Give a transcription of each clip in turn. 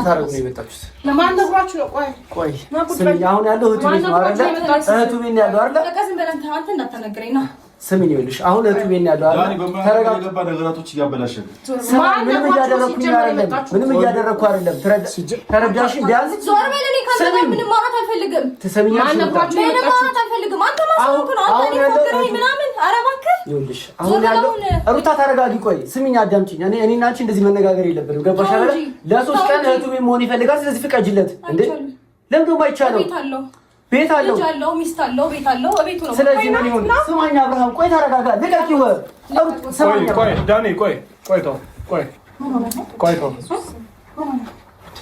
ልታረጉ ነው የመጣችሁት? ለማን ነግራችሁ ነው? ቆይ ስሚ፣ አሁን ያለው እህቱ ቤት ነው አይደል? እህቱ ቤት ነው ያለው አይደል? በቃ ዝም በለን አንተ እንዳታነግረኝ ነው። ስሚኝ ይኸውልሽ፣ አሁን እህቱ ቤት ነው ያለው አይደል? ተረጋጋ። ነገራቶች እያበላሸን ምንም እያደረኩ አይደለም። ተረዳሽ? ቢያንስ ዞር በል። እኔ ካንተ ጋር ምንም ማውራት አልፈልግም። ትሰሚኛለሽ? ምንም ማውራት አልፈልግም። አንተ ማሰብኩ ነው። አንተ ሊፎክረኝ ምናምን። ኧረ እባክህ ይኸውልሽ፣ አሁን ያለው ሩታ ተረጋጊ። ቆይ ስሚኝ፣ አዳምጪኝ። እኔና አንቺ እንደዚህ መነጋገር የለብንም። ገባሽ አይደል? ለሶስት ቀን እህቱ ቤት መሆን ይፈልጋል። ስለዚህ ፍቀጅለት እንዴ። ለምን ደግሞ አይቻለው? ቤት አለው፣ ልጅ አለው፣ ሚስት አለው፣ ቤት አለው፣ ቤቱ ነው። ስለዚህ ምን ይሁን? ስማኝ አብርሃም፣ ቆይ ተረጋጋ። ልቀቂው። ዳኒ ቆይ ተው።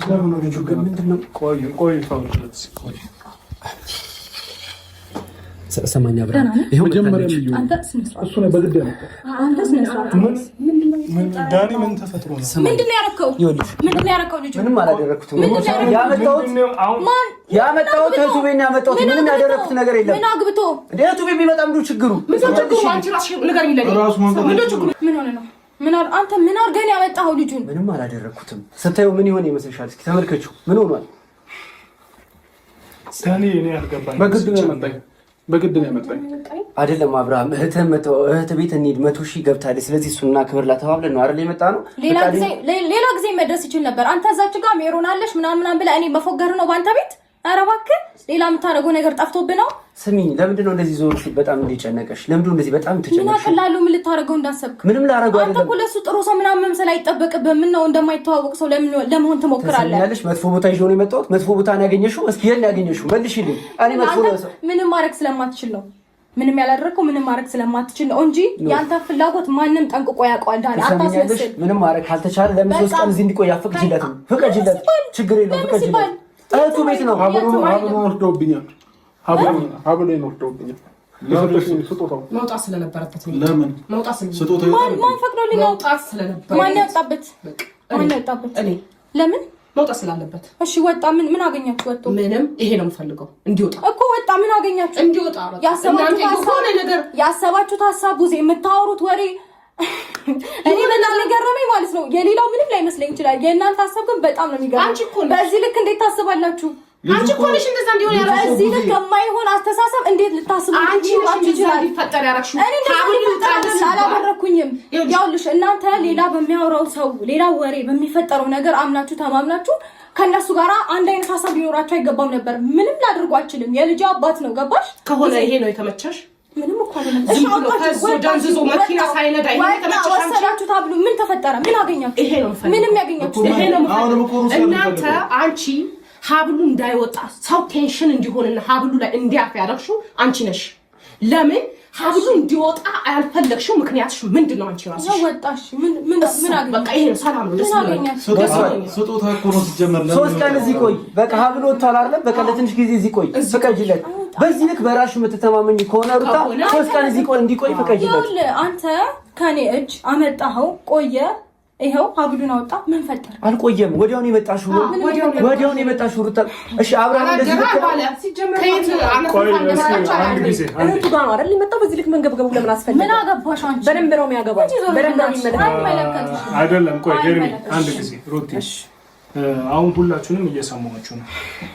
ለምን ነው ልጁ ግን ምንድነው? ቆይ ተው። ሰማኛ አብርሃም፣ ይሄው መጀመሪያ አንተ እሱ ነው በግድ ነው። አንተ ስነስርዓት ዳኒ ምን ተፈጥሮ ነው? ምንድነው ያረከው? ምንድነው ያረከው? ልጁ ምንም አላደረኩትም። ያመጣሁት እህቱ ቤት ነው ያመጣሁት። ምንም ያደረኩት ነገር የለም። ምን አግብቶ እህቱ ቤት ቢመጣም ነው ችግሩ። አንቺ ራስሽ ንገሪኝ። ምን ሆነ ነው? አንተ ምን አድርገህ ነው ያመጣኸው ልጁን? ምንም አላደረኩትም። ስታዩ ምን ይሆን ይመስልሻል? እስኪ ተመልከቹ። ምን ሆኗል? ዳኒ እኔ አልገባኝ። በግድ ነው ያመጣኝ አይደለም አብርሃም። እህት ቤት እንሂድ 100 ሺህ ገብታለች። ስለዚህ እሱና ክብር ላተባብለን ነው አይደል የመጣ ነው። ሌላ ጊዜ መድረስ ይችል ነበር። አንተ እዛች ጋር ሜሮን አለሽ ምናምን ብለህ እኔ መፎገር ነው ባንተ ቤት። ኧረ እባክህ ሌላ የምታደርገው ነገር ጠፍቶብህ ነው። ስሚኝ፣ ለምንድን ነው እንደዚህ ዞር ሲል በጣም እንደጨነቀሽ? ለምንድን ነው እንደዚህ በጣም ተጨነቀሽ? ምን አቀላሉ? ምን ልታደርገው እንዳሰብክ? ምንም ላደርገው አይደለም። አንተ እኮ ለእሱ ጥሩ ሰው ምናምን መምሰል አይጠበቅብህም። ምን ነው እንደማይተዋወቅ ሰው ለመሆን ትሞክራለህ? ያለሽ መጥፎ ቦታ ይዤ ነው የመጣሁት። መጥፎ ቦታ ነው ያገኘሽው? እስኪ የት ነው ያገኘሽው? መልሽልኝ። እኔ መጥፎ ነው ምንም ማድረግ ስለማትችል ነው። ምንም ያላደረከው ምንም ማድረግ ስለማትችል ነው እንጂ ያንተ ፍላጎት ማንም ጠንቅቆ ያውቀዋል። ዳኒ አታስመስል። ምንም ማድረግ ካልተቻለ ለምን 3 ቀን እዚህ እንዲቆይ አፍቅጂለት? ፍቀጂለት፣ ችግር የለውም ፍቀጂለት። እህቱ ቤት ነው። ሀብሉን ወስደውብኛል። ሀብሉን ወስደውብኛል። መውጣት ስለነበረበት ለምን መውጣት ማን ፈቅዶልኝ? መውጣት ስለነበረበት ማን ያወጣበት? እኔ ለምን መውጣት ስላለበት። እሺ ወጣ። ምን አገኛችሁ? ወጥቶ ምንም። ይሄ ነው የምፈልገው እንዲወጣ እኮ ወጣ። ምን አገኛችሁ? እንዲወጣ ያሰባችሁት ሀሳብ ቡዜ የምታወሩት ወሬ እኔ በጣም ገረመኝ ማለት ነው። የሌላው ምንም ላይመስለኝ ይችላል። የእናንተ ሀሳብ ግን በጣም ነው የሚገርመው። በዚህ ልክ እንዴት ታስባላችሁ? አንቺ እኮ ነሽ እንደዛ እንዲሆን ያደረግሽው። በዚህ ልክ የማይሆን አስተሳሰብ እንዴት ልታስቡ ይፈጠር ያደረግሽው? አላደረኩኝም። ያውልሽ እናንተ ሌላ በሚያወራው ሰው ሌላ ወሬ በሚፈጠረው ነገር አምናችሁ ተማምናችሁ ከነሱ ጋራ አንድ አይነት ሀሳብ ሊኖራችሁ አይገባም ነበር። ምንም ላድርጉ አልችልም። የልጅ አባት ነው። ገባሽ? ከሆነ ይሄ ነው የተመቸሽ። ምንም እኮ አይደለም። ዝም ብሎ ከዞ ደንዝዞ መኪና ሳይነዳ ወሰዳችሁ ታብሉ። ምን ተፈጠረ? ምን አገኛችሁ? ይሄ ነው ምንም ያገኛችሁ ይሄ ነው። እናንተ አንቺ ሀብሉ እንዳይወጣ ሰው ቴንሽን እንዲሆንና ሀብሉ ላይ እንዲያርፍ ያደረግሽው አንቺ ነሽ። ለምን ሀብሉ እንዲወጣ አልፈለግሽው? ምክንያትሽ ምንድነው? አንቺ ራስሽ ወጣሽ። ምን አገኘ? በቃ ይሄ ነው። ሰላም ነው። ደስ ይላል። ስጦታ እኮ ነው ሲጀመር። 3 ቀን እዚህ ቆይ። በቃ ሀብሉ ወጥቷል አይደል? በቃ ለትንሽ ጊዜ እዚህ ቆይ፣ ፍቀጂለት። በዚህ ልክ በራስሽ የምትተማመኝ ከሆነ ሩታ 3 ቀን እዚህ ቆይ፣ እንዲቆይ ፍቀጂለት። አንተ ከኔ እጅ አመጣኸው፣ ቆየ። ይሄው ሀብሉን አወጣ። ምን ፈጠረ? አልቆየም። ወዲያውኑ የመጣሽው ወዲያውኑ የመጣሽው ሩታ። እሺ አብራን እንደዚህ ልክ ሲጀመር እህቱ ጋር ነው አይደል የመጣው? በዚህ ልክ መንገብገቡ ለምን አስፈለገ? ምን አገባሽ አንቺ? በደንብ ነው የሚያገባሽ። በደንብ ነው የሚመለከትሽ አይደለም? ቆይ ገርሚ አንድ ጊዜ ሩቲ፣ አሁን ሁላችሁንም እየሰማችሁ ነው።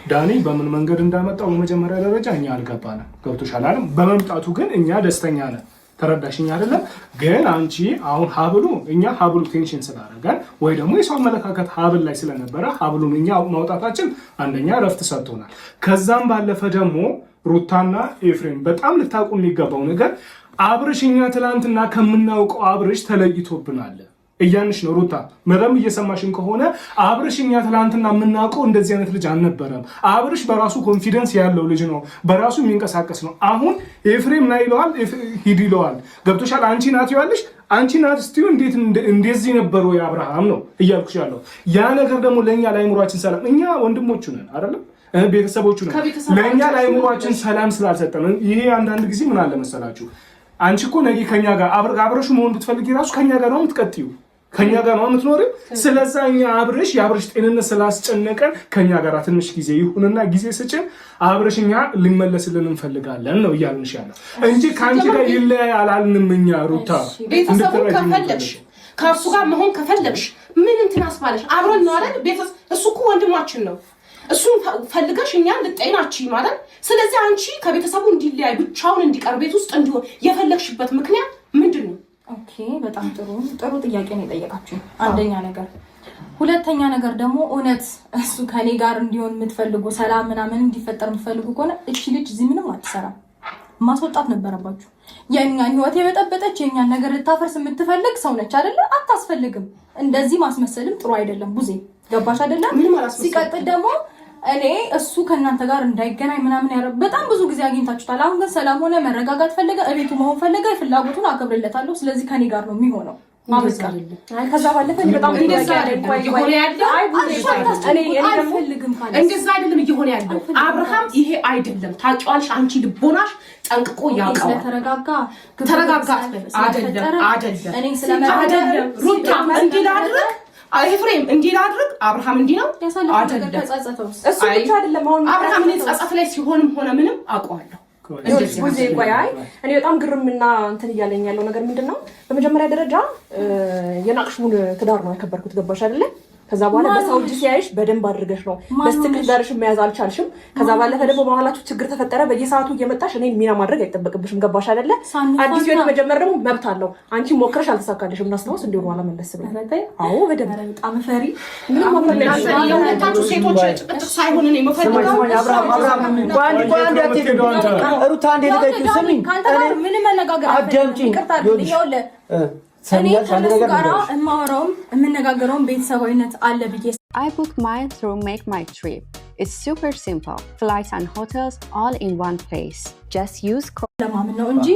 ዳኒ በምን መንገድ እንዳመጣው በመጀመሪያ ደረጃ እኛ አልገባንም። ገብቶሻል አይደል? በመምጣቱ ግን እኛ ደስተኛ ነን። ተረዳሽኝ አይደለም? ግን አንቺ አሁን ሀብሉ እኛ ሀብሉ ቴንሽን ስላደረገን ወይ ደግሞ የሰው አመለካከት ሀብል ላይ ስለነበረ ሀብሉን እኛ ማውጣታችን አንደኛ ረፍት ሰጥቶናል። ከዛም ባለፈ ደግሞ ሩታና ኤፍሬም በጣም ልታውቁ የሚገባው ነገር አብርሽ እኛ ትላንትና ከምናውቀው አብርሽ ተለይቶብናል እያንሽ ነው። ሩታ መረም እየሰማሽን ከሆነ አብርሽ እኛ ትላንትና የምናውቀው እንደዚህ አይነት ልጅ አልነበረም። አብርሽ በራሱ ኮንፊደንስ ያለው ልጅ ነው፣ በራሱ የሚንቀሳቀስ ነው። አሁን ኤፍሬም ና ይለዋል፣ ሂድ ይለዋል። ገብቶሻል? አንቺ ናት ይዋለሽ፣ አንቺ ናት ስትዩ እንዴት እንደዚህ ነበረው የአብርሃም ነው እያልኩሽ ያለው ያ ነገር ደግሞ ለእኛ ለአይምሯችን ሰላም፣ እኛ ወንድሞቹ ነን አይደለም ቤተሰቦቹ ነን። ለእኛ ለአይምሯችን ሰላም ስላልሰጠን ይሄ አንዳንድ ጊዜ ምን አለ መሰላችሁ፣ አንቺ እኮ ነገ ከኛ ጋር አብረሽ መሆን ብትፈልጊ ራሱ ከኛ ጋር ነው የምትቀጥዩ፣ ከኛ ጋር ነው የምትኖሪው። ስለዛ እኛ የአብርሽ ጤንነት ስላስጨነቀን ከኛ ጋር ትንሽ ጊዜ ይሁንና ጊዜ ስጭን፣ አብርሽ እኛ ሊመለስልን እንፈልጋለን ነው እያልንሽ ያለው እንጂ ከአንቺ ጋር ይለያይ አላልንም። እኛ ሩታ ቤተሰቡን ከፈለግሽ ከእርሱ ጋር መሆን ከፈለግሽ ምን እንትን አስባለሽ? አብረን ነው አይደል? ቤተሰብ እሱ እኮ ወንድማችን ነው። እሱን ፈልገሽ እኛን ልጠይናችሁ ማለት። ስለዚህ አንቺ ከቤተሰቡ እንዲለያይ ብቻውን እንዲቀር ቤት ውስጥ እንዲሆን የፈለግሽበት ምክንያት ምንድን ነው? ኦኬ በጣም ጥሩ ጥያቄ ነው የጠየቃችሁ። አንደኛ ነገር፣ ሁለተኛ ነገር ደግሞ እውነት እሱ ከኔ ጋር እንዲሆን የምትፈልጉ ሰላም ምናምን እንዲፈጠር የምትፈልጉ ከሆነ እሺ ልጅ እዚህ ምንም አትሰራም፣ ማስወጣት ነበረባችሁ። የእኛን ህይወት የበጠበጠች የእኛን ነገር ልታፈርስ የምትፈልግ ሰው ነች አይደለ? አታስፈልግም። እንደዚህ ማስመሰልም ጥሩ አይደለም። ቡዜ ገባሽ አይደለም? ሲቀጥል ደግሞ እኔ እሱ ከእናንተ ጋር እንዳይገናኝ ምናምን ያረ በጣም ብዙ ጊዜ አግኝታችሁታል። አሁን ግን ሰላም ሆነ፣ መረጋጋት ፈለገ፣ እቤቱ መሆን ፈለገ፣ ፍላጎቱን አከብርለታለሁ። ስለዚህ ከኔ ጋር ነው የሚሆነው። ከዛ ባለፈ በጣም እንደዛ አይደለም እየሆነ ያለው አብርሃም ይሄ አይደለም። ታውቂዋለሽ፣ አንቺ ልቦናሽ ጠንቅቆ ያውቃል። ተረጋጋ አይደለም ሩታ እንዲላድርግ ኤፍሬም እንዲላድርግ አብርሃም እንዲ ነው አይደለም። እሱ ብቻ አይደለም። አሁን አብርሃም ጸጸት ላይ ሲሆንም ሆነ ምንም አውቀዋለሁ። እንደዚህ ቆይ እኔ በጣም ግርምና እንትን እያለኝ ያለው ነገር ምንድነው? በመጀመሪያ ደረጃ የናቅሽሙን ትዳር ነው ያከበርኩት። ገባሽ አይደለ? ከዛ በኋላ በሰው እጅ ሲያይሽ በደንብ አድርገሽ ነው በስትክክል ዳርሽ መያዝ አልቻልሽም። ከዛ ባለፈ ደግሞ በኋላችሁ ችግር ተፈጠረ። በየሰዓቱ እየመጣሽ እኔን ሚና ማድረግ አይጠበቅብሽም። ገባሽ አይደለ? አዲስ ህይወት መጀመር ደግሞ መብት አለው። አንቺ ሞክረሽ አልተሳካልሽም። እናስታውስ እንዲሁ በኋላ መለስ ብለሽ አዎ፣ በደንብ በጣም ፈሪ ምንም ማፈለሽ የሁለታችሁ ሴቶች ጭቅጭቅ ሳይሆን እኔ መፈልገው አብርሃም ቋንቋ ሩታ እንደልገጭ ስሚ ካንተ ጋር ምንም መነጋገር አዳምጪኝ። እኔ ከነሱ ጋር እማወራውም የምነጋገረውም ቤተሰባዊነት አለ ብዬ I booked mine through Make My Trip. It's super simple. Flights and hotels all in one place. Just use code. ለማመን ነው እንጂ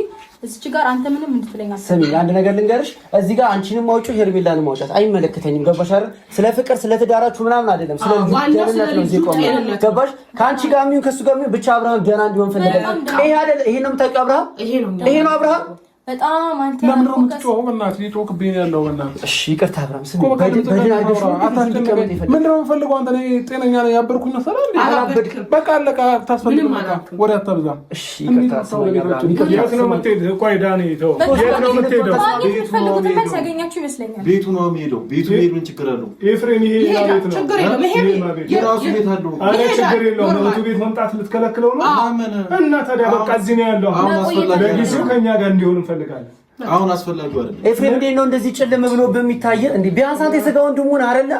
እዚህ ጋር አንተ ምንም እንድትለኝ ስሚ፣ አንድ ነገር ልንገርሽ። እዚህ ጋር አንቺንም ማውጪው ሄርሜላንም ማውጫት አይመለከተኝም። ገባሽ አይደል? ስለ ፍቅር ስለ ትዳራችሁ ምናምን አይደለም፣ ስለ ደህንነት ነው እዚህ ቆም። ገባሽ? ከአንቺ ጋር ምን ከሱ ጋር ምን ብቻ አብርሃም ደህና እንዲሆን ፈልገን። ይሄ አይደል? ይሄ ነው የምታውቂው አብርሃም? ይሄ ነው አብርሃም። በጣም አንተ ለምን ነው የምትጮኸው? በእናትህ ሊጮህብኝ ያለው በእናትህ። እሺ ይቅርታ አብርሃም። ስሚ በድን አድርገሽ ምን ነው የምፈልገው? አንተ ነኝ ጤነኛ ነኝ ያበርኩኝ መሰለህ እንዴ? አላበድክም። በቃ አለቃ ታስፈልግ ወደ አታብዛ። እሺ ይቅርታ ስሚ አብርሃም። የት ነው የምትሄድ? ቆይ ዳኒ ተው። የት ነው የምትሄደው? ቤቱ ነው የሚሄደው። ቤቱ ሄድ ምን ችግር አለው? ኤፍሬም ይሄ ቤት ነው። ችግር የለም። ይሄ የራሱ ቤት አለው። አለ ችግር የለውም። ቤቱ ቤት መምጣት ልትከለክለው ነው? እና ታዲያ በቃ እዚህ ነው ያለው። አሁን አስፈላጊ በጊዜው ከኛ ጋር እንዲሆን እንፈልጋለን። አሁን አስፈላጊው አይደለም። ኤፍሬም እንዴት ነው እንደዚህ ጭልም ብሎ በሚታየ እንዴ? ቢያንስ አንተ የሥጋ ወንድሙን አይደለ?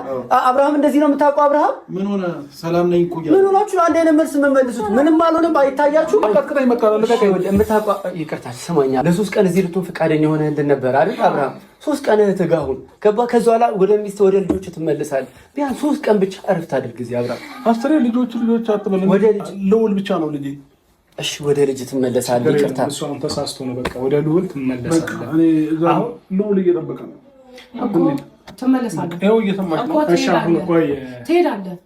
አብርሃም እንደዚህ ነው የምታውቀው? አብርሃም ምን ሆነ? ሰላም ነኝ እኮ ምን ሆናችሁ? አንድ አይነት መልስ የምትመልሱት ምንም አልሆነም። አይታያችሁ? ቀጥቅጠኝ መቃወል ለቀቀኝ። የምታውቀው ይቅርታ ስማኛ፣ ለ3 ቀን እዚህ ልትሆን ፈቃደኛ ሆነ ነበር አይደል አብርሃም? 3 ቀን ትጋሁን ገባ። ከዛ በኋላ ወደ ሚስት ወደ ልጆች ትመለሳለህ። ቢያንስ 3 ቀን ብቻ እረፍት አድርግ እዚህ አብርሃም። አስተሬ ልጆች አትበል። ወደ ልጅ ልውል ብቻ ነው ልጅ። እሺ ወደ ልጅ ትመለሳለህ። ይቅርታ እሷም ተሳስቶ ነው። በቃ ወደ ልውል ትመለሳለህ። እኔ አሁን ልውል እየጠበቀ ነው እኮ ትመለሳለህ። ይኸው እየሰማሽ ነው። እሺ አሁን ቆይ ትሄዳለህ።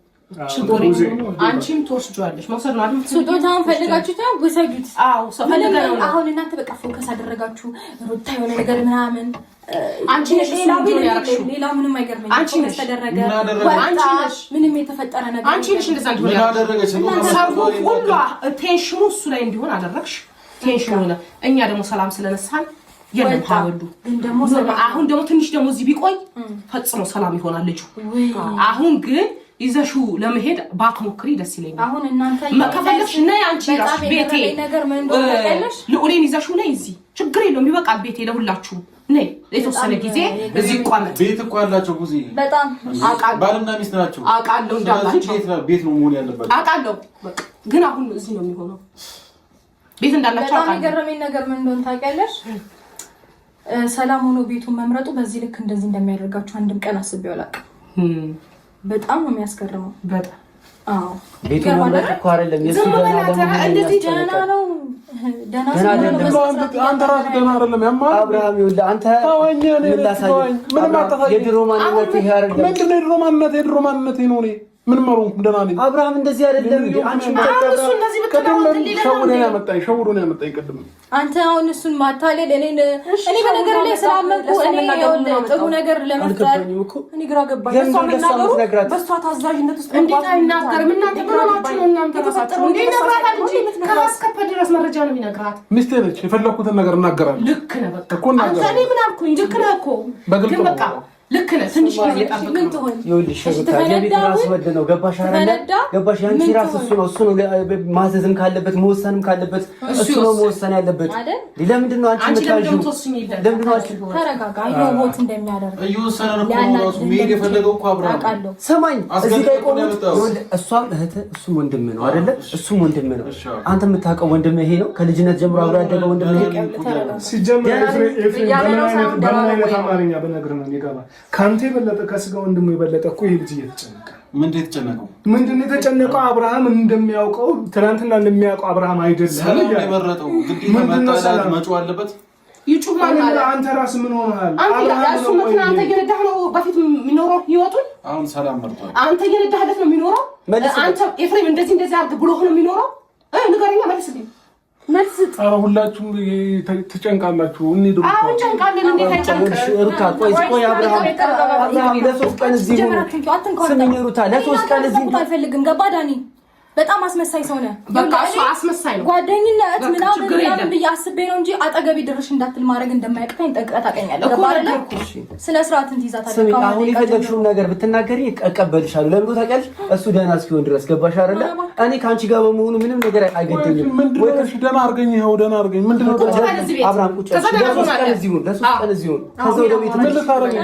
አንቺም ትወስጂዋለሽ። መውሰድ ነው አይደል? ስጦታውን ፈልጋችሁት ነው ወሰዱት። አዎ ፈልገው ነው። አሁን እናንተ በቃ ፎከስ አደረጋችሁ ሩታ የሆነ ነገር ምናምን። አንቺ ነሽ ሌላው ምንም አይገርመኝም። አንቺ ነሽ ተደረገ አንቺ ነሽ ምንም የተፈጠረ ነገር አንቺ ነሽ እንደዛ እንዲሆን ያደረገች። ሁሉ ቴንሽኑ እሱ ላይ እንዲሆን አደረግሽ። ቴንሽኑ ነው። እኛ ደግሞ ሰላም ስለነሳን የለም ታወዱ ደግሞ አሁን ደግሞ ትንሽ ደግሞ እዚህ ቢቆይ ፈጽሞ ሰላም ይሆናል ልጁ። አሁን ግን ይዘሽው ለመሄድ ባትሞክሪ ደስ ይለኛል። አሁን እናንተ ከፈለግሽ ነይ አንቺ ራስሽ ቤቴ ነገር ምን እንደሆነ ታውቂያለሽ። ልዑሌን ይዘሽው ነይ እዚህ ችግር የለውም ይበቃል። ቤቴ ለሁላችሁ ነይ የተወሰነ ጊዜ እዚህ ቋመጥ ቤት እኮ አላቸው ጊዜ በጣም ባልና ሚስት ናቸው። አውቃለሁ እንዳላችሁ ቤት ነው መሆን ያለባቸው አውቃለሁ። በቃ ግን አሁን እዚህ ነው የሚሆነው። ቤት እንዳላችሁ በጣም የገረመኝ ነገር ምን እንደሆነ ታውቂያለሽ። ሰላም ሆኖ ቤቱን መምረጡ በዚህ ልክ እንደዚህ እንደሚያደርጋችሁ አንድም ቀን አስቤው አላውቅም። በጣም ነው የሚያስገርመው። በጣም አዎ ቤቱን መምረጥ እኮ አይደለም የሱ ደህና እንደዚህ ደህና ነው። ደህና አንተ ራስህ ደህና አይደለም። ያማል አብርሃም ይኸውልህ አንተ ምን ላሳየህ? ምንም አጠፋኝ። የድሮ ማንነት ይሄ አይደለም። ምንድን ነው የድሮ ማንነት ነው? እኔ ምንም አልሆንኩም፣ ደህና ነኝ። አብርሃም እንደዚህ አይደለም እንዴ? አንቺ እሱ እንደዚህ ሸውዶ ነው ያመጣኝ ቅድም። አንተ አሁን እሱን ማታለል እኔ በነገር ላይ ስላመንኩ እኔ ጥሩ ነገር ለመፍጠር እኔ ግራ ገባኝ። እሷ መናገሩ በእሷ ታዛዥነት ውስጥ እንዴት አይናገርም? እናንተ ብራችሁ ነው እናንተ ተፈጠሩ እንዴ? ነግራታል እንጂ ከማስከፈ ድረስ መረጃ ነው የሚነግራት። ሚስቴ ነች። የፈለኩትን ነገር እናገራለሁ። ልክ ነህ። በቃ አንተ እኔ ምን አልኩኝ? ልክ ነህ እኮ ግን በቃ ልክ ነህ። ትንሽ ጊዜ ጠብቅ ነው። ይኸውልሽ የቤት ራስ ወድ ነው። ገባሽ አይደለ? ገባሽ? ያንቺ ራስ እሱ ነው ማዘዝም ካለበት መወሰንም ካለበት እሱ ነው መወሰን ያለበት። ለምንድን ነው አንቺ የምታዥው? ለምንድን ነው አንቺ ተረጋጋ። ይወት እንደሚያደርግ እየወሰነ ነው እኮ መሄድ የፈለገው እኮ አብርሃም። ሰማኝ። እዚህ ጋር ቆመት እሷም እህት እሱም ወንድም ነው አይደለ? እሱም ወንድም ነው። አንተ የምታውቀው ወንድም ይሄ ነው። ከልጅነት ጀምሮ አብሮ ያደገው ወንድም ይሄ ሲጀምር በምን አማርኛ በነገር ነው ይገባ ካንተ የበለጠ ከስጋ ወንድሙ የበለጠ እኮ ይሄ ልጅ እየተጨነቀ ምንድን የተጨነቀው አብርሃም እንደሚያውቀው ትናንትና እንደሚያውቀው አብርሃም አይደለም። ሰላም የመረጠው ግዴታ መጣላት መጮህ አለበት። ይጩማል። አንተ ራስ ምን ሆነሃል? አንተ መኪና አንተ እየነዳህ ነው በፊት የሚኖረው ህይወቱን። አሁን ሰላም መርጧል። አንተ እየነዳህለት ነው የሚኖረው። አንተ ኤፍሬም እንደዚህ አድርግ ብሎ ነው የሚኖረው። ንገረኛ፣ መልስልኝ። ሁላችሁም ተጨንቃላችሁ። እንሂድ። አሁን ጨንቃለን። እንዴት አይጨንቅም? ሩታ ቆይ አብርሃም ለሶስት ቀን እዚህ ስምኝ ሩታ ለሶስት ቀን እዚህ አልፈልግም። ገባ ዳኒ? በጣም አስመሳይ ሰው ነህ። በቃ እሱ አስመሳይ ነው። ጓደኝነት ምናምን ብዬ አስቤ ነው እንጂ አጠገቤ ድርሽ እንዳትል ማድረግ እንደማያቅተኝ ጠንቅቀህ ታውቀኛለህ። ገባ አይደለ? ስነ ስርዓትን ትይዛታለህ። አሁን የፈለግሽውን ነገር ብትናገሪ እቀበልሻለሁ። ለምን ታውቂያለሽ? እሱ ደህና እስኪሆን ድረስ ገባሽ አይደለ? እኔ ከአንቺ ጋር በመሆኑ ምንም ነገር አይገደኝም። ወይ ደህና አድርገኝ፣ ይኸው ደህና አድርገኝ። ምንድነው አብርሃም ቁጭ ለሶስት ቀን እዚህ ሁን፣ ከዛ ወደ ቤት ምን ልታረጊ?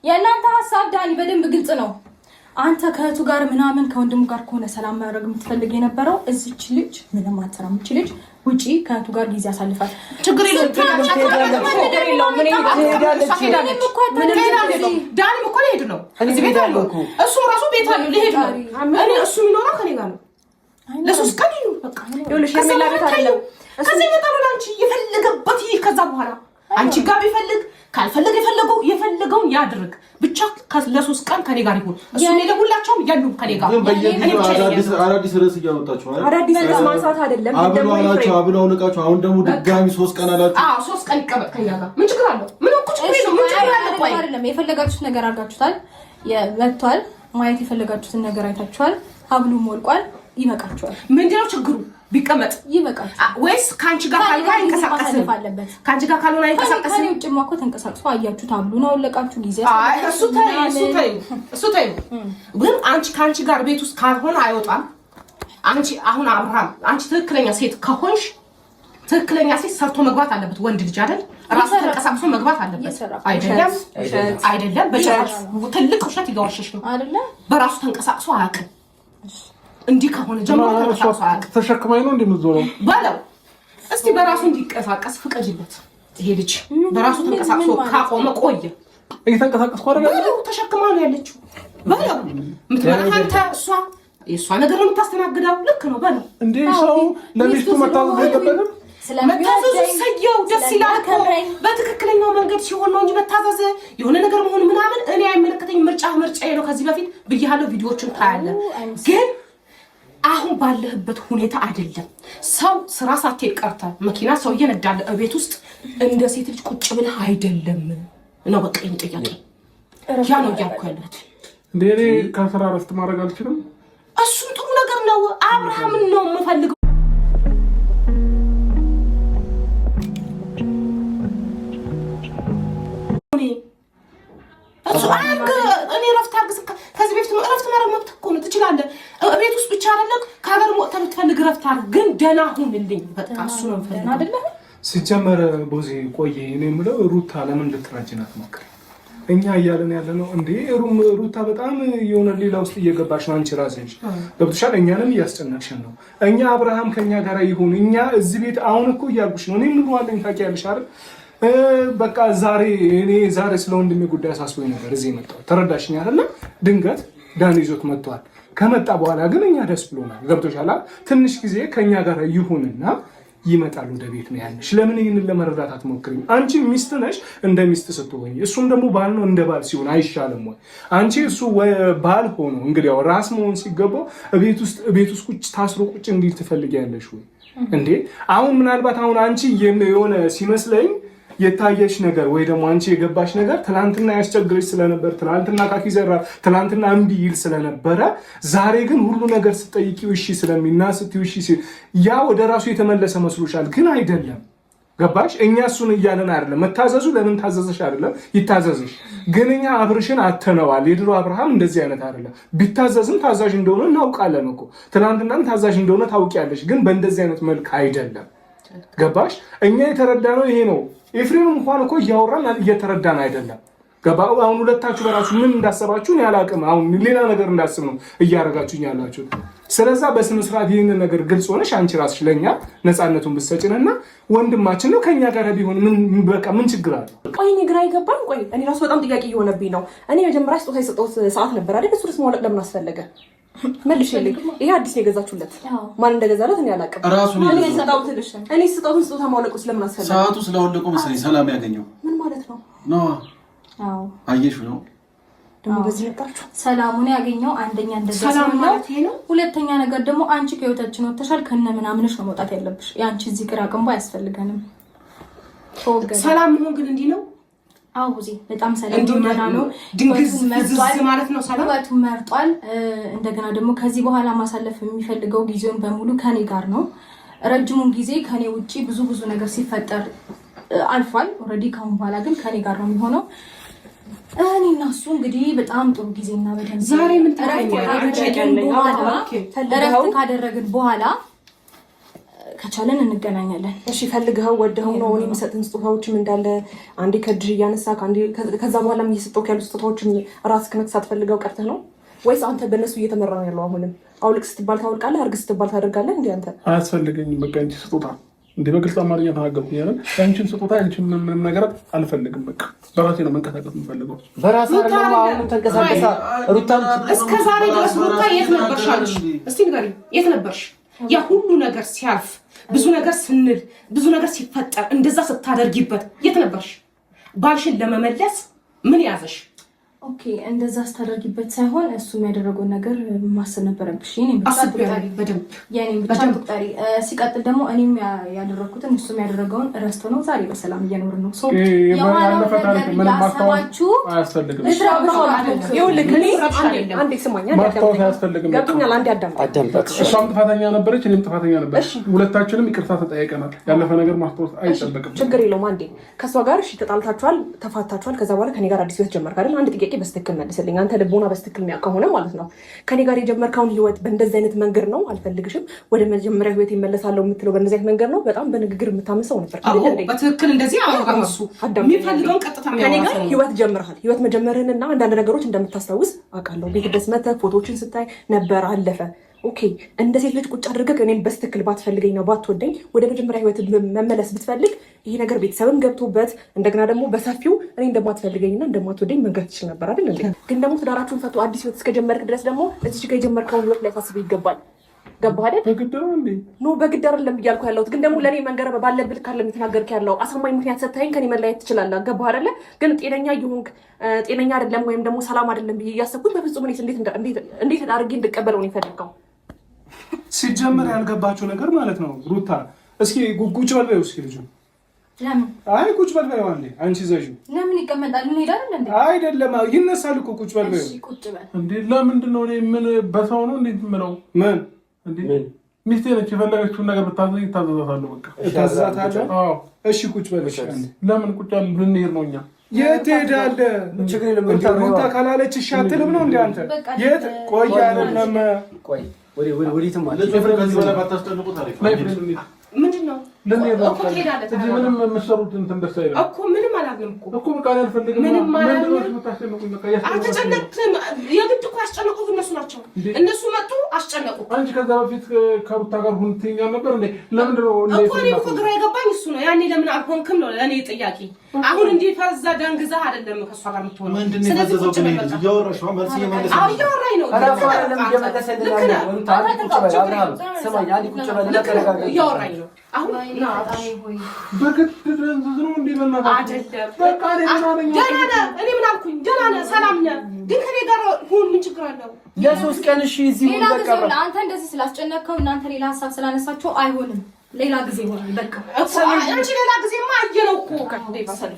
የእናንተ ሀሳብ ዳኒ በደንብ ግልጽ ነው። አንተ ከእህቱ ጋር ምናምን ከወንድሙ ጋር ከሆነ ሰላም ማድረግ የምትፈልግ የነበረው እዚች ልጅ ምንም አትሰራም። እቺ ልጅ ውጪ ከእህቱ ጋር ጊዜ ያሳልፋል። ችግር የለውም። ዳኒም እኮ ሊሄድ ነው። እዚህ ቤት አለው እኮ እሱ ራሱ ቤት አለው ሊሄድ ነው። እኔ እሱ የሚኖረው ከኔ ጋር ነው። ለሶስት ቀን ይሁን በቃ ይኸውልሽ ሄርሜላ ቤት አይደለም። ከዚህ በጣም አንቺ የፈለገበት ይሄ ከዛ በኋላ አንቺ ጋር ቢፈልግ ካልፈለገ የፈለገውን ያድርግ ብቻ ለሶስት ቀን ከኔ ጋር ይሁን። እሱ ለሁላቸውም ያሉ ከኔ ጋር አዳዲስ ርዕስ እያወጣችሁ አይደል? አዳዲስ ርዕስ ማንሳት አይደለም። አብለው ንቃችሁ። አሁን ደግሞ ድጋሚ 3 ቀን አላችሁ። ሶስት ቀን ይቀበል ከኛ ጋር ምን ችግር አለው? ምን እኮ ችግር የለውም። ምን ችግር አለው? ቆይ አይደለም የፈለጋችሁት ነገር አድርጋችሁታል። መጥቷል። ማየት የፈለጋችሁትን ነገር አይታችኋል። ሀብሉ ሞልቋል። ይበቃችኋል። ምንድነው ችግሩ? ቢቀመጥ ይበቃል ወይስ ካንቺ ጋር ካልሆነ አይንቀሳቀስም? ካንቺ ጋር ካልሆነ አይንቀሳቀስም። ከኔ ውጭ ማኮ ተንቀሳቅሶ አያችሁት። አብሉን አወለቃችሁ ጊዜ እሱ ተይው። ግን አንቺ ካንቺ ጋር ቤት ውስጥ ካልሆነ አይወጣም። አንቺ አሁን አብርሃም አንቺ ትክክለኛ ሴት ከሆንሽ ትክክለኛ ሴት ሰርቶ መግባት አለበት። ወንድ ልጅ አይደል? ራሱ ተንቀሳቅሶ መግባት አለበት። አይደለም በጭራሽ ትልቅ ውሸት እያወሸሽ ነው አይደለ? በራሱ ተንቀሳቅሶ አያውቅም። እንዲህ ከሆነ ጀምሮ ተሸክማኝ ነው እንደምትዞረው ባለው እስቲ በራሱ እንዲቀሳቀስ ፍቀጅለት። ይሄ ልጅ በራሱ ተንቀሳቅሶ ካቆመ ቆየ። እየተንቀሳቀስኩ አይደል? ተሸክማ ነው ያለችው። ባለው ምትመጣ አንተ የእሷ ነገር ነው የምታስተናግደው። ልክ ነው ባለው እንዴ ሰው ለሚስቱ መታዘዝ የለበትም። መታዘዝ ሰየው ደስ ይላል እኮ በትክክለኛው መንገድ ሲሆን ነው እንጂ መታዘዝ የሆነ ነገር መሆን ምናምን እኔ አይመለከተኝም። ምርጫዬ ነው። ከዚህ በፊት ብያለሁ። ቪዲዮዎችን ታያለህ ግን አሁን ባለህበት ሁኔታ አይደለም። ሰው ስራ ሳትሄድ ቀርተህ መኪና ሰው እየነዳለ እቤት ውስጥ እንደ ሴት ልጅ ቁጭ ብለህ አይደለም ነው በቃ ጥያቄ ያ ነው እያልኩ ያለሁት። እንዴ እኔ ከስራ እረፍት ማድረግ አልችልም። እሱም ጥሩ ነገር ነው። አብርሃምን ነው የምፈልገው። እኔ እረፍት አድርግ ከዚህ በፊት እረፍት ማድረግ መብት እኮ ነው። ትችላለህ። ቤት ውስጥ ብቻ አይደለም ከሀገር ወጥተህ ብትፈልግ እረፍት አድርግ። ግን ደህና ሁንልኝ በቃ እሱ ነው የምፈልገው አይደለ? ሲጀመር ቦዜ ቆየ እኔ የምለው ሩታ ለምን ልትራጅን አትሞክር? እኛ እያለን ያለ ነው እንዴ ሩታ በጣም የሆነ ሌላ ውስጥ እየገባሽ ነው። አንቺ ራስሽ ገብቶሻል። እኛንም እያስጨነቅሽን ነው። እኛ አብርሃም ከኛ ጋር ይሁን እኛ እዚህ ቤት አሁን እኮ እያልኩሽ ነው። እኔም ኑሮ አለኝ ታውቂያለሽ አይደል? በቃ ዛሬ ስለ ወንድሜ ጉዳይ አሳስቦኝ ነበር እዚህ የመጣሁት። ተረዳሽኝ አይደለ? ድንገት ዳኒ ይዞት መጥቷል። ከመጣ በኋላ ግን እኛ ደስ ብሎናል። ገብቶሻል። ትንሽ ጊዜ ከኛ ጋር ይሁንና ይመጣል ወደ ቤት ነው ያለሽ። ለምን ይሄንን ለመረዳት አትሞክሪም? አንቺ ሚስት ነሽ፣ እንደ ሚስት ስትሆኚ እሱም ደግሞ ባል ነው፣ እንደ ባል ሲሆን አይሻልም ወይ? አንቺ እሱ ባል ሆኖ እንግዲህ ያው ራስ መሆን ሲገባው ቤት ውስጥ ቁጭ ታስሮ ቁጭ እንዲል ትፈልጊያለሽ ወይ እንዴ? አሁን ምናልባት አሁን አንቺ የሆነ ሲመስለኝ የታየሽ ነገር ወይ ደግሞ አንቺ የገባሽ ነገር ትናንትና ያስቸግረሽ ስለነበር ትናንትና ካኪ ዘራ ትናንትና እምቢ ይል ስለነበረ ዛሬ ግን ሁሉ ነገር ስትጠይቂው እሺ ስለሚና ስትይው እሺ ያ ወደ ራሱ የተመለሰ መስሎሻል። ግን አይደለም። ገባሽ? እኛ እሱን እያለን አይደለም። መታዘዙ ለምን ታዘዘሽ አይደለም ይታዘዝሽ። ግን እኛ አብርሽን አተነዋል። የድሮ አብርሃም እንደዚህ አይነት አይደለም። ቢታዘዝም ታዛዥ እንደሆነ እናውቃለን እኮ ትናንትናም ታዛዥ እንደሆነ ታውቂያለሽ። ግን በእንደዚህ አይነት መልክ አይደለም። ገባሽ? እኛ የተረዳነው ይሄ ነው። ኤፍሬም እንኳን እኮ እያወራን እየተረዳን አይደለም። ገባ? አሁን ሁለታችሁ በራሱ ምን እንዳሰባችሁ እኔ አላውቅም። አሁን ሌላ ነገር እንዳስብ ነው እያደረጋችሁኝ ያላችሁ። ስለዛ በስነ ስርዓት ይህንን ነገር ግልጽ ሆነሽ አንቺ ራስሽ ለእኛ ነፃነቱን ብትሰጪንና ወንድማችን ነው ከኛ ጋር ቢሆን በቃ ምን ችግር አለ? ቆይ እኔ ግራ ይገባኝ። ቆይ እኔ ራሱ በጣም ጥያቄ እየሆነብኝ ነው። እኔ መጀመሪያ ስጦታ የሰጠሁት ሰዓት ነበር አይደል? እሱ ማውለቅ ለምን አስፈለገ? መልሽልኝ። ይሄ አዲስ ነው የገዛችሁለት? ማን እንደገዛለት እኔ አላውቅም። እኔ ስጦታውን ስጦታ ማውለቁ ስለምን አስፈለገ? ሰዓቱ ስለወለቁ መሰለኝ ሰላም ያገኘው። ምን ማለት ነው? አዎ አየሽ ነው ደግሞ በዚህ ነጣችሁ ሰላሙን ያገኘው አንደኛ እንደዛ ነው። ሁለተኛ ነገር ደግሞ አንቺ ከህይወታችን ወጥተሻል ከነ ምናምንሽ ነው መውጣት ያለብሽ። ያንቺ እዚህ ግራ ቅንባ አያስፈልገንም። ሰላም ምን ግን እንዲህ ነው? አው እዚህ በጣም ሰላም ነው። ድንግዝ ማለት ነው። ሰላም መርጧል። እንደገና ደግሞ ከዚህ በኋላ ማሳለፍ የሚፈልገው ጊዜውን በሙሉ ከኔ ጋር ነው። ረጅሙን ጊዜ ከኔ ውጪ ብዙ ነገር ሲፈጠር አልፏል። ኦልሬዲ ካሁን በኋላ ግን ከኔ ጋር ነው የሚሆነው። እኔ እና እሱ እንግዲህ በጣም ጥሩ ጊዜና በደንብ ዛሬ ምን እረፍት ካደረግን በኋላ ከቻለን እንገናኛለን። እሺ ፈልገው ወደው ነው እኔ የምሰጥን ስጦታዎችም እንዳለ አንዴ ከእጅህ እያነሳ ከዛ በኋላ እየሰጠሁት ያሉ ስጦታዎችን ራስህ ነክሳት ፈልገው ቀርተህ ነው ወይስ አንተ በእነሱ እየተመራ ነው ያለው? አሁንም አውልቅ ስትባል ታወልቃለህ፣ አርግ ስትባል ታደርጋለህ። እንዴ አንተ አያስፈልገኝም። በቃ እንጂ ስጦታ እንዴ በግልጽ አማርኛ ተናገርኩኝ አይደል? አንቺን ስጦታ አንቺን ምንም ነገር አልፈልግም። በቃ በራሴ ነው መንቀሳቀስ የምፈልገው። በራሴ አይደለም አሁን ተንቀሳቀሳ ሩታን እስከ ዛሬ ድረስ ሩታ የት ነበርሽ አልሽ? እስቲ ንገሪኝ፣ የት ነበርሽ? ያ ሁሉ ነገር ሲያልፍ ብዙ ነገር ስንል ብዙ ነገር ሲፈጠር እንደዛ ስታደርጊበት የት ነበርሽ? ባልሽን ለመመለስ ምን ያዘሽ? ኦኬ እንደዛ ስታደርጊበት ሳይሆን እሱ የሚያደረገው ነገር ማሰብ ነበረብሽ። የኔ ብቻ ቁጣሪ ሲቀጥል ደግሞ እኔም ያደረኩትን እሱም ያደረገውን ረስቶ ነው ዛሬ በሰላም እየኖርን ነው። ያሰባችሁ አያስፈልግም። እሷም ጥፋተኛ ነበረች፣ እኔም ጥፋተኛ ነበረች። ሁለታችንም ይቅርታ ተጠያይቀናል። ያለፈ ነገር ማስታወስ አይጠበቅም። ችግር የለውም። አንዴ ከእሷ ጋር እሺ ተጣልታችኋል፣ ተፋታችኋል። ከዛ በኋላ ከኔ ጋር አዲስ ህይወት ጀመርክ አይደል? አንድ ጥያቄ በስትክክል መልስልኝ። አንተ ልቦና በስትክክል የሚያውቅ ከሆነ ማለት ነው ከኔ ጋር የጀመርከውን ህይወት በእንደዚህ አይነት መንገድ ነው አልፈልግሽም፣ ወደ መጀመሪያ ህይወት ይመለሳለሁ የምትለው በእንደዚህ አይነት መንገድ ነው? በጣም በንግግር የምታመሰው ነበር። በትክክል እንደዚህ አወራሱ የሚፈልገውን ቀጥታ ከኔ ጋር ህይወት ጀምረሃል። ህይወት መጀመርህንና አንዳንድ ነገሮች እንደምታስታውስ አውቃለሁ። ቤት ድረስ መተህ ፎቶዎችን ስታይ ነበር፣ አለፈ። ኦኬ እንደ ሴት ልጅ ቁጭ አድርገህ እኔም በስትክክል ባትፈልገኝ ነው ባትወደኝ ወደ መጀመሪያ ህይወት መመለስ ብትፈልግ ይሄ ነገር ቤተሰብም ገብቶበት እንደገና ደግሞ በሰፊው እኔ እንደማትፈልገኝና እንደማትወደኝ መንገር ትችል ነበር አይደል እንዴ? ግን ደግሞ ትዳራችሁን ፈቶ አዲስ ህይወት እስከጀመርክ ድረስ ደግሞ እዚህ ጋር የጀመርከውን ህይወት ላይ ታስብ ይገባል። ገባህ አይደል? በግድ ነው እንዴ? ኖ በግድ አይደለም እያልኩ ያለሁት ግን ደግሞ ለኔ መንገር ባለብህ ካለ የተናገርክ ያለው አሳማኝ ምክንያት ሰጥተኸኝ ከኔ መለያየት ትችላለህ። ገባህ አይደለ? ግን ጤነኛ ይሁንክ ጤነኛ አይደለም ወይም ደግሞ ሰላም አይደለም ብዬ እያሰብኩኝ በፍጹም እኔ እንዴት አድርጌ እንድቀበለው ነው የፈለግከው? ሲጀመር ያልገባችሁ ነገር ማለት ነው ሩታ፣ እስኪ ቁጭ በል በይው እስኪ ልጁ ለምን? አይ ቁጭ በል በይው አንዴ። አንቺ ዘዡ ለምን ይቀመጣል? እንሄዳለን እንዴ? አይደለም ይነሳል እኮ ቁጭ በል በይው። እሺ ቁጭ በል እንዴ። ለምንድን ነው እኔ ምን በሰው ነው እንዴ የምለው? ምን እንዴ ሚስቴ ነች፣ የፈለገችውን ነገር ብታዘኝ ታዘዛታለሁ። በቃ ታዘዛታለሁ። አዎ እሺ ቁጭ በል። ለምን ቁጭ አለ? ልንሄድ ነው እኛ። የት ሄዳለህ? ሩታ ካላለች እሺ አትልም ነው እንዴ አንተ? የት ቆይ አይደለም ቆይ ወዴትም አለ ከዚህ በላይ ባታስጨንቁት አሪፍ ነው። ምንድን ነው ምንም የምትሰሩት እንትን ደስ አይልም እኮ። ምንም አላልንም እኮ በቃ አልፈልግም። ምንም አልተጨነቅም። የግድ እኮ ያስጨነቁት እነሱ ናቸው። እነሱ መጡ አስጨነቁ። አንቺ ከዛ በፊት ከሩታ ጋር ሁን ትይኛል ነበር እንዴ? ለምንድን ነው እኮ እኔ እኮ ግራ የገባኝ እሱ ነው። ያኔ ለምን አልሆንክም ነው እኔ ጥያቄ። አሁን እንዲህ ፈዛ ደንግዘህ አይደለም ከእሷ ጋር የምትሆነው። ስለዚህ ቁጭ በል እያወራሽ ነው። መልስ እየመለሰ ነው። እያወራኝ ነው። እያወራኝ ነው። አሁን በግድ ደንዝዝ ነው እንዴ? በቃ እኔ ምን አልኩኝ? ደህና ነህ፣ ሰላም ነህ፣ ግን ከኔ ጋር ሁን። ምን ችግር አለው? የሶስት ቀን እሺ፣ እዚህ ሌላ ጊዜ አንተ እንደዚህ ስላስጨነቅከው እናንተ ሌላ ሀሳብ ስላነሳችሁ አይሆንም። ሌላ ጊዜ ሆነ በቃ አንቺ ሌላ ጊዜማ አየነው እኮ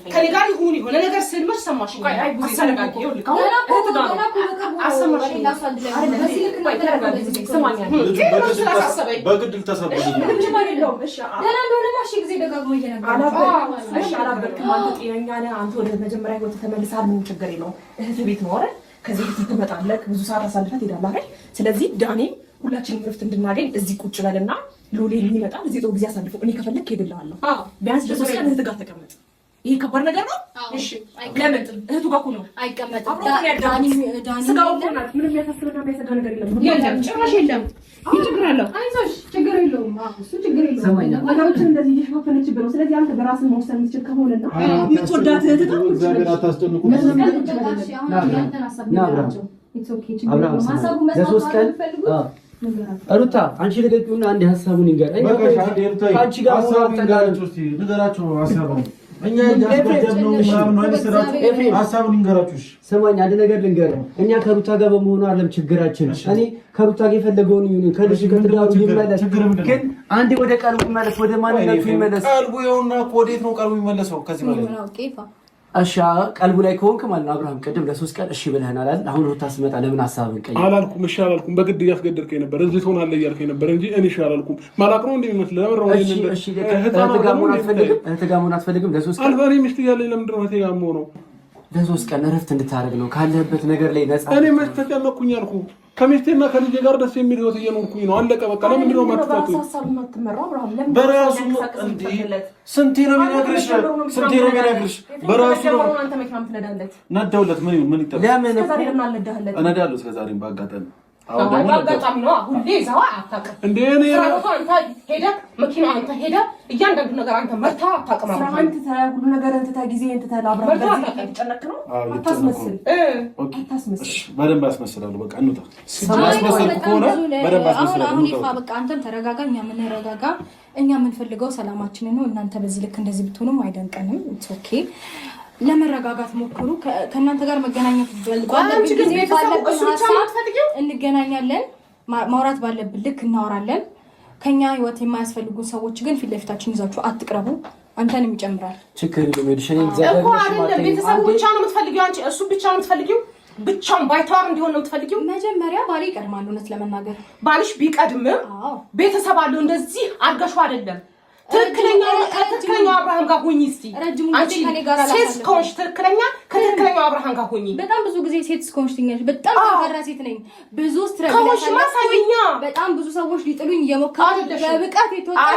ከኔ ጋር ይሁን የሆነ ነገር ስልመሽ ሰማሽ። ቆይ አይ ጊዜ ሰለጋቂ ይኸውልህ በግድ ልተሰበኝ አንተ ወደ መጀመሪያ ህይወት ተመልሰሃል። ምን ችግር የለውም። እህት ቤት ነው አይደል? ከዚህ ቤት ትመጣለህ፣ ብዙ ሰዓት አሳልፈህ ትሄዳለህ አይደል? ስለዚህ ዳኒ ሁላችንም እረፍት እንድናገኝ እዚህ ቁጭ በልና ሎሌ ይመጣል። እዚህ ጥሩ ጊዜ አሳልፈው እኔ ከፈለክ ሄድልሃለሁ። ቢያንስ ለሶስት ቀን እህት ጋር ተቀመጥ። ይሄ ከባድ ነገር ነው። እሺ ለምን እህቱ ጋር ነው አይቀመጥም? ዳኒ ስጋው ቆናት ምንም የሚያሳስብና የሚያሰጋ ነገር የለም። የለም ጭራሽ የለም። ምን ችግር አለው? አይዞሽ ችግር የለውም። እሱ ችግር የለውም። ነገሮችን እንደዚህ እየሸፋፈነችብህ ነው። ስለዚህ አንተ በራስህ መወሰን የምትችል ከሆነና የምትወዳት እህት ጋር እግዚአብሔር አታስጨንቁ። ለሶስት ቀን ሩታ አንቺ ለገጡና አንድ ሀሳቡን ይንገር። አንቺ ጋር ንገራቸው ሀሳቡን እኛ ያስገደምነው ምናምን ነው አይመስላችሁ? ሀሳቡን ይንገራችሁ። ስማኝ አንድ ነገር ልንገርህ። እኛ ከሩታ ጋር በመሆኑ አይደለም ችግራችን። እኔ ከሩታ ጋር የፈለገውን ይሁን ከልጅ ከትዳሩ ይመለስ፣ ግን አንዴ ወደ ቀልቡ ይመለስ፣ ወደ ማንነቱ ይመለስ። ቀልቡ ይኸውና እኮ ወዴት ነው ቀልቡ የሚመለሰው? ከዚህ በላይ እሺ ቀልቡ ላይ ከሆንክ ማለት ነው። አብርሃም ቅድም ለሶስት ቀን እሺ ብለህናል አይደል? አሁን ሩታ ስመጣ ለምን ሀሳብን ቀይር? አላልኩም። እሺ አላልኩም። በግድ እያስገደድከኝ ነበር። እዚህ ትሆናለህ እያልከኝ ነበር እንጂ እኔ እሺ አላልኩም። ማላቅ ነው እንደሚመስል ለምን እሺ እህት ጋር መሆን አትፈልግም? ለሶስት ቀን አልፈሪ ሚስት እያለኝ ለምንድን ነው እህቴ ጋር የምሆነው? ለሶስት ቀን እረፍት እንድታደርግ ነው ካለህበት ነገር ላይ ነፃ። እኔ መች ተጨነኩኝ አልኩ። ከሚስቴና ከልጄ ጋር ደስ የሚል ህይወት እየኖርኩኝ ነው። አለቀ በቃ። ለምንድን ነው የማትፈቱኝ? በራሱ እንዴ ስንቴ ነው የሚነግርሽ? በራሱ ነው ነዳውለት። ምን ይጠበቅ? ለምን እነዳለሁ እስከዛሬም በአጋጣሚ አጋጣሚ ነው። ሁሌ ይዘዋ አታውቅም እንዴ? እኔ አንተ ሄደህ መኪና አንተ ሄደህ እያንዳንዱ ነገር አንተ መርታ አታውቅም። አንተ ሁሉ ነገር አንተ ጊዜ አንተ ተላብራ በዚህ ተጨነክ ነው። አታስመስል። እሺ በደንብ አስመስላለሁ። በቃ እንውጣ። አስመስልኩ ከሆነ በደንብ አስመስላለሁ። አሁን ይፋ በቃ አንተም ተረጋጋ፣ እኛ የምንረጋጋ። እኛ የምንፈልገው ሰላማችንን ነው። እናንተ በዚህ ልክ እንደዚህ ብትሆኑም አይደንቀንም። ኢትስ ኦኬ። ለመረጋጋት ሞክሩ። ከእናንተ ጋር መገናኘት እንገናኛለን። ማውራት ባለብን ልክ እናወራለን። ከኛ ህይወት የማያስፈልጉ ሰዎች ግን ፊት ለፊታችን ይዛችሁ አትቅረቡ። አንተንም ይጨምራል። ችግር የለም። ቤተሰቡ ብቻ ነው የምትፈልጊው አንቺ? እሱ ብቻ ነው የምትፈልጊው? ብቻውን ባይተዋር እንዲሆን ነው የምትፈልጊው? መጀመሪያ ባሌ ይቀድማል። እውነት ለመናገር ባልሽ ቢቀድምም ቤተሰብ አለው። እንደዚህ አድርገሽው አይደለም። ትክክለኛው አብርሃም ጋር ሆኚ። እስቲ አንቺ ሴት እስከሆንሽ ከትክክለኛው አብርሃም ጋር ሆኚ። በጣም ብዙ ጊዜ ሴት እስከሆንሽ ትኛለሽ። በጣም ጠንካራ ሴት ነኝ። ብዙ ስትረግለሽ ማሳየኛ። በጣም ብዙ ሰዎች ሊጥሉኝ እየሞከሩ በብቃት የተወጣ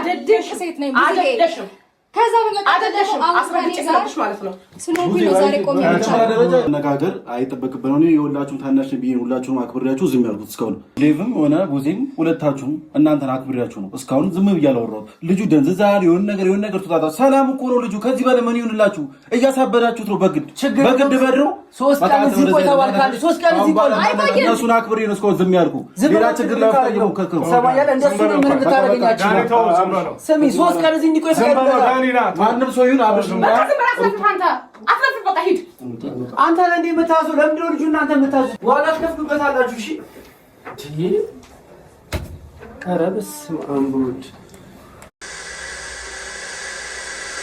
ሴት ነኝ። አይደለሽም። ከዛ በመጣደሽም አስረግጬሽ ማለት ነው። ስለዚህ ነው ዛሬ ቆሜ ነጋገር አይጠበቅብን ነው። የሁላችሁም ታናሽ ቢሆን ሁላችሁም አክብሬያችሁ ዝም ያልኩት እስካሁን ሌቭም ሆነ ጉዜም ሁለታችሁም እናንተን አክብሬያችሁ ነው እስካሁን ዝም ብያለወራሁት። ልጁ ደንዝዛል። የሆነ ነገር ተጣጣ። ሰላም እኮ ነው ልጁ። ከዚህ በላይ ምን ይሁንላችሁ? እያሳበዳችሁት ነው። በግድ በድረው ሶስት ቀን እዚህ ቆይተዋል። ሶስት ቀን እዚህ ቆይተዋል። እነሱን አክብሬ ነው እስካሁን ዝም ያልኩ። ሌላ ችግር ላፈጠው ከከው ሰማያለ እንደሱ ነው። ምን ልታረጋጋችሁ? ስሚ ሶስት ቀን እዚህ እንዲቆይ ፈቀደ። ማንም ሰው ይሁን አብርሽ ነው። አትረፍ በቃ ሂድ። አንተ ለእንዴ የምታዙ? ለምንድን ነው ልጁ እናንተ የምታዙ? ዋጋ ትከፍሉበታላችሁ። እሺ ኧረ በስመ አብ ወልድ